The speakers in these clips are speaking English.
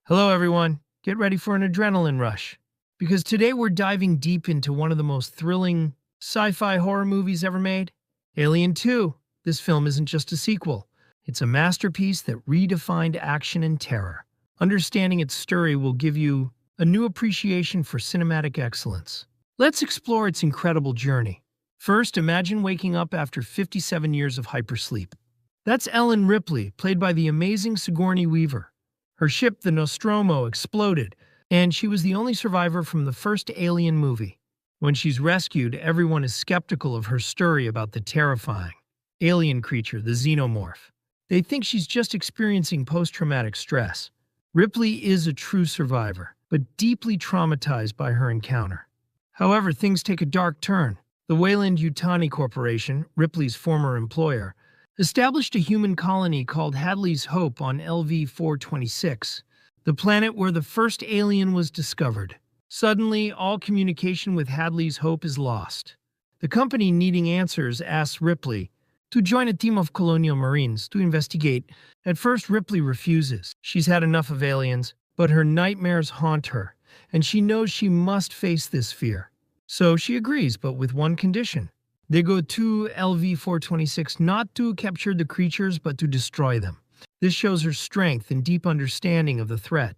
Hello, everyone. Get ready for an adrenaline rush. Because today we're diving deep into one of the most thrilling sci-fi horror movies ever made, Alien 2. This film isn't just a sequel. It's a masterpiece that redefined action and terror. Understanding its story will give you a new appreciation for cinematic excellence. Let's explore its incredible journey. First, imagine waking up after 57 years of hypersleep. That's Ellen Ripley, played by the amazing Sigourney Weaver. Her ship, the Nostromo, exploded, and she was the only survivor from the first Alien movie. When she's rescued, everyone is skeptical of her story about the terrifying alien creature, the xenomorph. They think she's just experiencing post-traumatic stress. Ripley is a true survivor, but deeply traumatized by her encounter. However, things take a dark turn. The Weyland-Yutani Corporation, Ripley's former employer, established a human colony called Hadley's Hope on LV-426, the planet where the first alien was discovered. Suddenly, all communication with Hadley's Hope is lost. The company, needing answers, asks Ripley to join a team of colonial marines to investigate. At first, Ripley refuses. She's had enough of aliens, but her nightmares haunt her, and she knows she must face this fear. So she agrees, but with one condition. They go to LV-426 not to capture the creatures, but to destroy them. This shows her strength and deep understanding of the threat.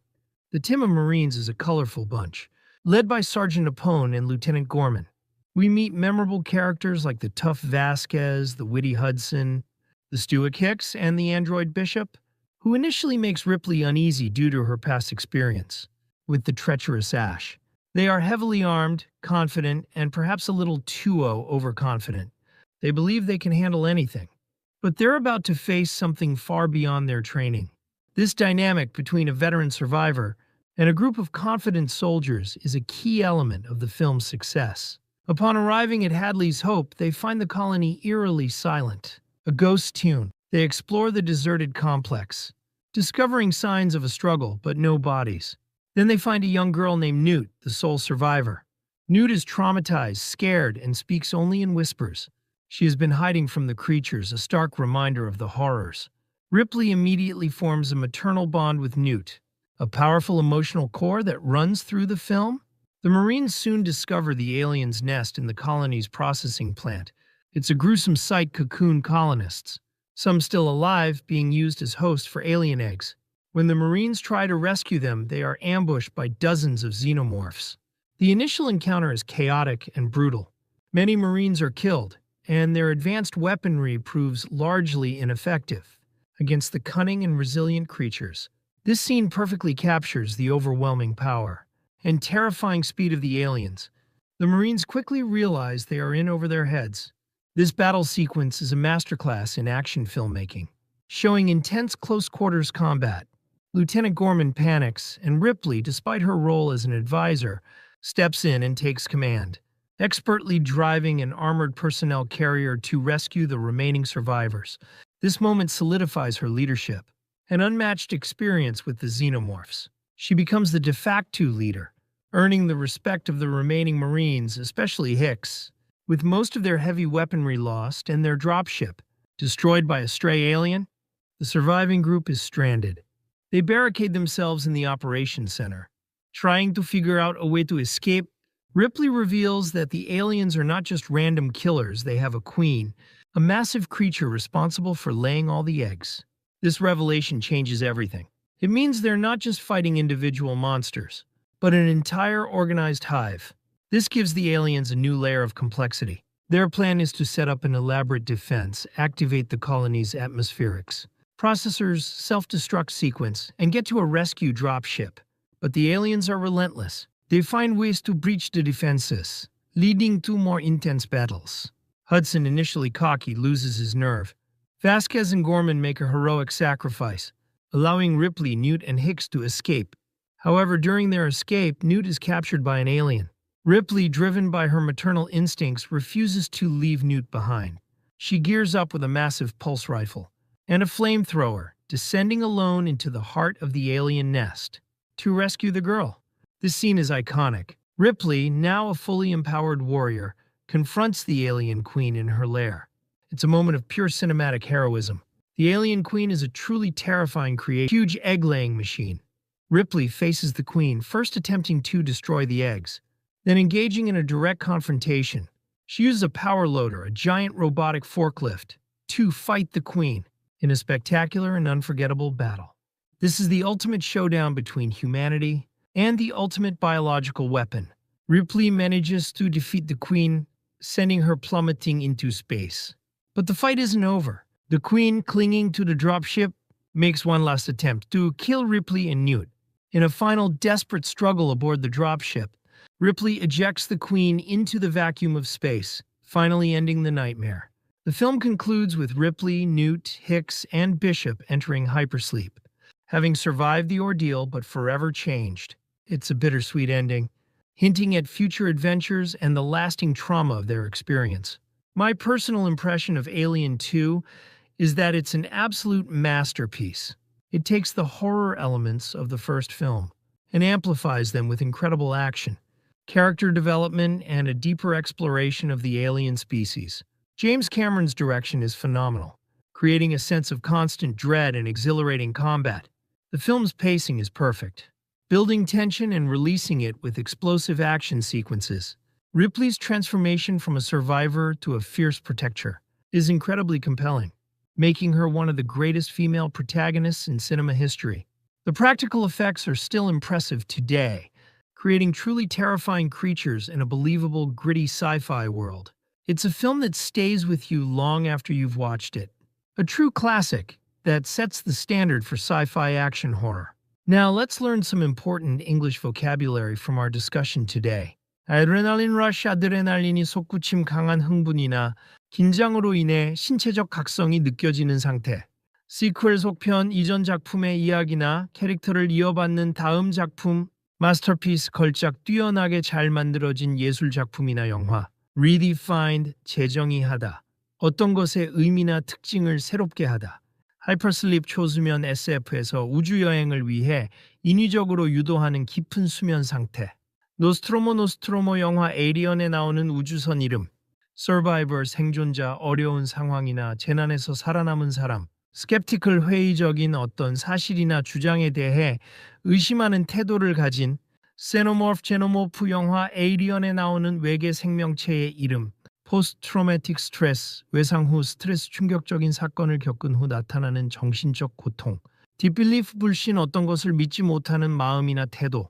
The team of Marines is a colorful bunch, led by Sergeant Apone and Lieutenant Gorman. We meet memorable characters like the tough Vasquez, the witty Hudson, the stoic Hicks, and the android Bishop, who initially makes Ripley uneasy due to her past experience with the treacherous Ash. They are heavily armed, confident, and perhaps a little too overconfident. They believe they can handle anything. But they're about to face something far beyond their training. This dynamic between a veteran survivor and a group of confident soldiers is a key element of the film's success. Upon arriving at Hadley's Hope, they find the colony eerily silent, a ghost town. They explore the deserted complex, discovering signs of a struggle, but no bodies. Then they find a young girl named Newt, the sole survivor. Newt is traumatized, scared, and speaks only in whispers. She has been hiding from the creatures, a stark reminder of the horrors. Ripley immediately forms a maternal bond with Newt, a powerful emotional core that runs through the film. The Marines soon discover the alien's nest in the colony's processing plant. It's a gruesome sight: cocoon colonists, some still alive, being used as hosts for alien eggs. When the Marines try to rescue them, they are ambushed by dozens of xenomorphs. The initial encounter is chaotic and brutal. Many Marines are killed, and their advanced weaponry proves largely ineffective against the cunning and resilient creatures. This scene perfectly captures the overwhelming power and terrifying speed of the aliens. The Marines quickly realize they are in over their heads. This battle sequence is a masterclass in action filmmaking, showing intense close-quarters combat. Lieutenant Gorman panics, and Ripley, despite her role as an advisor, steps in and takes command, expertly driving an armored personnel carrier to rescue the remaining survivors. This moment solidifies her leadership, an unmatched experience with the xenomorphs. She becomes the de facto leader, earning the respect of the remaining Marines, especially Hicks. With most of their heavy weaponry lost and their dropship destroyed by a stray alien, the surviving group is stranded. They barricade themselves in the operations center, trying to figure out a way to escape. Ripley reveals that the aliens are not just random killers, they have a queen, a massive creature responsible for laying all the eggs. This revelation changes everything. It means they're not just fighting individual monsters, but an entire organized hive. This gives the aliens a new layer of complexity. Their plan is to set up an elaborate defense, activate the colony's atmospherics, processors, self-destruct sequence, and get to a rescue dropship. But the aliens are relentless. They find ways to breach the defenses, leading to more intense battles. Hudson, initially cocky, loses his nerve. Vasquez and Gorman make a heroic sacrifice, allowing Ripley, Newt, and Hicks to escape. However, during their escape, Newt is captured by an alien. Ripley, driven by her maternal instincts, refuses to leave Newt behind. She gears up with a massive pulse rifle and a flamethrower, descending alone into the heart of the alien nest to rescue the girl. This scene is iconic. Ripley, now a fully empowered warrior, confronts the alien queen in her lair. It's a moment of pure cinematic heroism. The alien queen is a truly terrifying creation, a huge egg-laying machine. Ripley faces the Queen, first attempting to destroy the eggs, then engaging in a direct confrontation. She uses a power loader, a giant robotic forklift, to fight the Queen in a spectacular and unforgettable battle. This is the ultimate showdown between humanity and the ultimate biological weapon. Ripley manages to defeat the Queen, sending her plummeting into space. But the fight isn't over. The Queen, clinging to the dropship, makes one last attempt to kill Ripley and Newt. In a final desperate struggle aboard the dropship, Ripley ejects the Queen into the vacuum of space, finally ending the nightmare. The film concludes with Ripley, Newt, Hicks, and Bishop entering hypersleep, having survived the ordeal but forever changed. It's a bittersweet ending, hinting at future adventures and the lasting trauma of their experience. My personal impression of Alien 2 is that it's an absolute masterpiece. It takes the horror elements of the first film and amplifies them with incredible action, character development, and a deeper exploration of the alien species. James Cameron's direction is phenomenal, creating a sense of constant dread and exhilarating combat. The film's pacing is perfect, building tension and releasing it with explosive action sequences. Ripley's transformation from a survivor to a fierce protector is incredibly compelling, making her one of the greatest female protagonists in cinema history. The practical effects are still impressive today, creating truly terrifying creatures in a believable, gritty sci-fi world. It's a film that stays with you long after you've watched it. A true classic that sets the standard for sci-fi action horror. Now let's learn some important English vocabulary from our discussion today. 아드레날린 러쉬, 아드레날린이 솟구침 강한 흥분이나 긴장으로 인해 신체적 각성이 느껴지는 상태. 시퀄 속편, 이전 작품의 이야기나 캐릭터를 이어받는 다음 작품, 마스터피스, 걸작, 뛰어나게 잘 만들어진 예술 작품이나 영화. redefined, 재정의하다. 어떤 것의 의미나 특징을 새롭게 하다. 하이퍼슬립, 초수면 SF에서 우주여행을 위해 인위적으로 유도하는 깊은 수면 상태. 노스트로모 영화 에이리언에 나오는 우주선 이름. 서바이버, 생존자, 어려운 상황이나 재난에서 살아남은 사람. 스캡티컬, 회의적인 어떤 사실이나 주장에 대해 의심하는 태도를 가진. 제노모프 영화 에이리언에 나오는 외계 생명체의 이름. 포스트 트로매틱 스트레스, 외상 후 스트레스 충격적인 사건을 겪은 후 나타나는 정신적 고통. 디빌리프, 불신, 어떤 것을 믿지 못하는 마음이나 태도.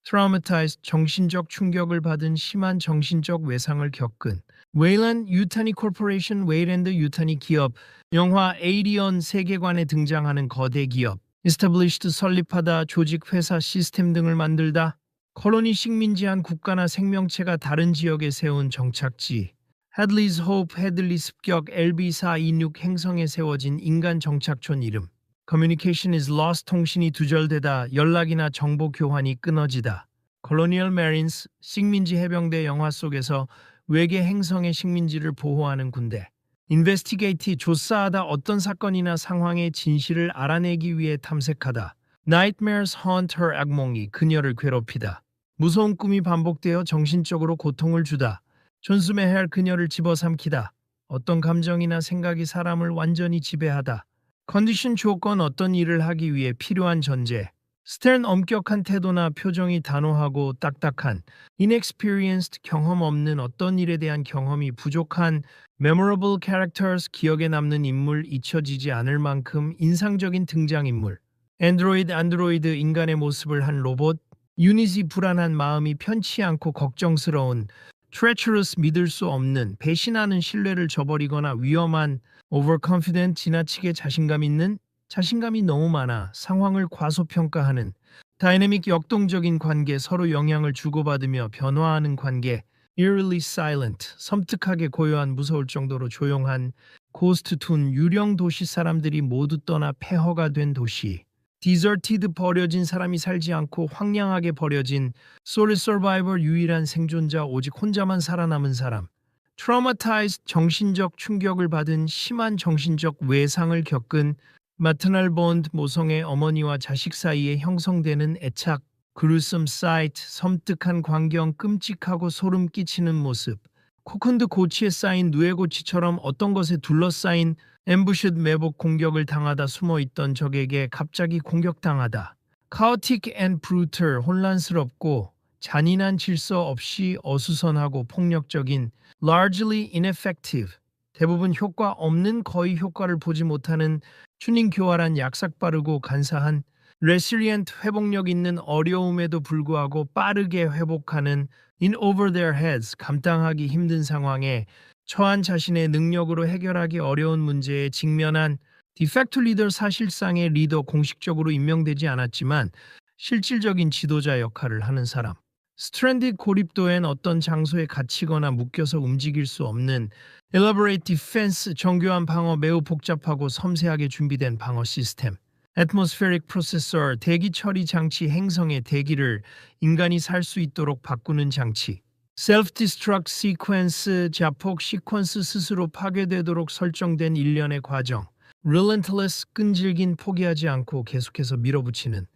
트라우마타이즈, 정신적 충격을 받은 심한 정신적 외상을 겪은. 웨일랜드 유타니 코퍼레이션, 웨일랜드 유타니 기업. 영화 에이리언 세계관에 등장하는 거대 기업. established, 설립하다, 조직, 회사, 시스템 등을 만들다. 콜로니, 식민지한 국가나 생명체가 다른 지역에 세운 정착지. 헤들리's 호프, 헤들리 습격, LB426 행성에 세워진 인간 정착촌 이름. Communication is lost, 통신이 두절되다, 연락이나 정보 교환이 끊어지다. Colonial Marines, 식민지 해병대. 영화 속에서 외계 행성의 식민지를 보호하는 군대. Investigate, 조사하다, 어떤 사건이나 상황의 진실을 알아내기 위해 탐색하다. Nightmares haunt her, 악몽이 그녀를 괴롭히다. 무서운 꿈이 반복되어 정신적으로 고통을 주다. 존숨의 헬, 그녀를 집어삼키다. 어떤 감정이나 생각이 사람을 완전히 지배하다. 컨디션, 조건, 어떤 일을 하기 위해 필요한 전제. 스테른, 엄격한 태도나 표정이 단호하고 딱딱한. inexperienced, 경험 없는, 어떤 일에 대한 경험이 부족한. memorable characters, 기억에 남는 인물, 잊혀지지 않을 만큼 인상적인 등장인물. 안드로이드, 인간의 모습을 한 로봇. 유닛이, 불안한 마음이 편치 않고 걱정스러운. treacherous, 믿을 수 없는, 배신하는, 신뢰를 저버리거나 위험한. overconfident, 지나치게 자신감 있는, 자신감이 너무 많아 상황을 과소평가하는. dynamic, 역동적인 관계, 서로 영향을 주고받으며 변화하는 관계. eerily silent, 섬뜩하게 고요한, 무서울 정도로 조용한. ghost town, 유령 도시, 사람들이 모두 떠나 폐허가 된 도시. deserted, 버려진, 사람이 살지 않고 황량하게 버려진. sole survivor, 유일한 생존자, 오직 혼자만 살아남은 사람. traumatized, 정신적 충격을 받은, 심한 정신적 외상을 겪은. maternal bond, 모성의 어머니와 자식 사이에 형성되는 애착. gruesome sight, 섬뜩한 광경, 끔찍하고 소름 끼치는 모습. 코쿤드, 고치에 쌓인 누에고치처럼 어떤 것에 둘러싸인. ambushed, 매복, 공격을 당하다 숨어있던 적에게 갑자기 공격당하다. chaotic and brutal, 혼란스럽고 잔인한 질서 없이 어수선하고 폭력적인 largely ineffective, 대부분 효과 없는 거의 효과를 보지 못하는 튜닝 교활한 약삭 빠르고 간사한 resilient, 회복력 있는 어려움에도 불구하고 빠르게 회복하는 in over their heads, 감당하기 힘든 상황에 처한 자신의 능력으로 해결하기 어려운 문제에 직면한 디팩트 리더, 사실상의 리더, 공식적으로 임명되지 않았지만 실질적인 지도자 역할을 하는 사람. 스트랜디드, 고립도엔 어떤 장소에 갇히거나 묶여서 움직일 수 없는 elaborate defense, 정교한 방어, 매우 복잡하고 섬세하게 준비된 방어 시스템. atmospheric processor, 대기 처리 장치, 행성의 대기를 인간이 살 수 있도록 바꾸는 장치. self-destruct sequence, 자폭 시퀀스, 스스로 파괴되도록 설정된 일련의 과정. relentless, 끈질긴, 포기하지 않고 계속해서 밀어붙이는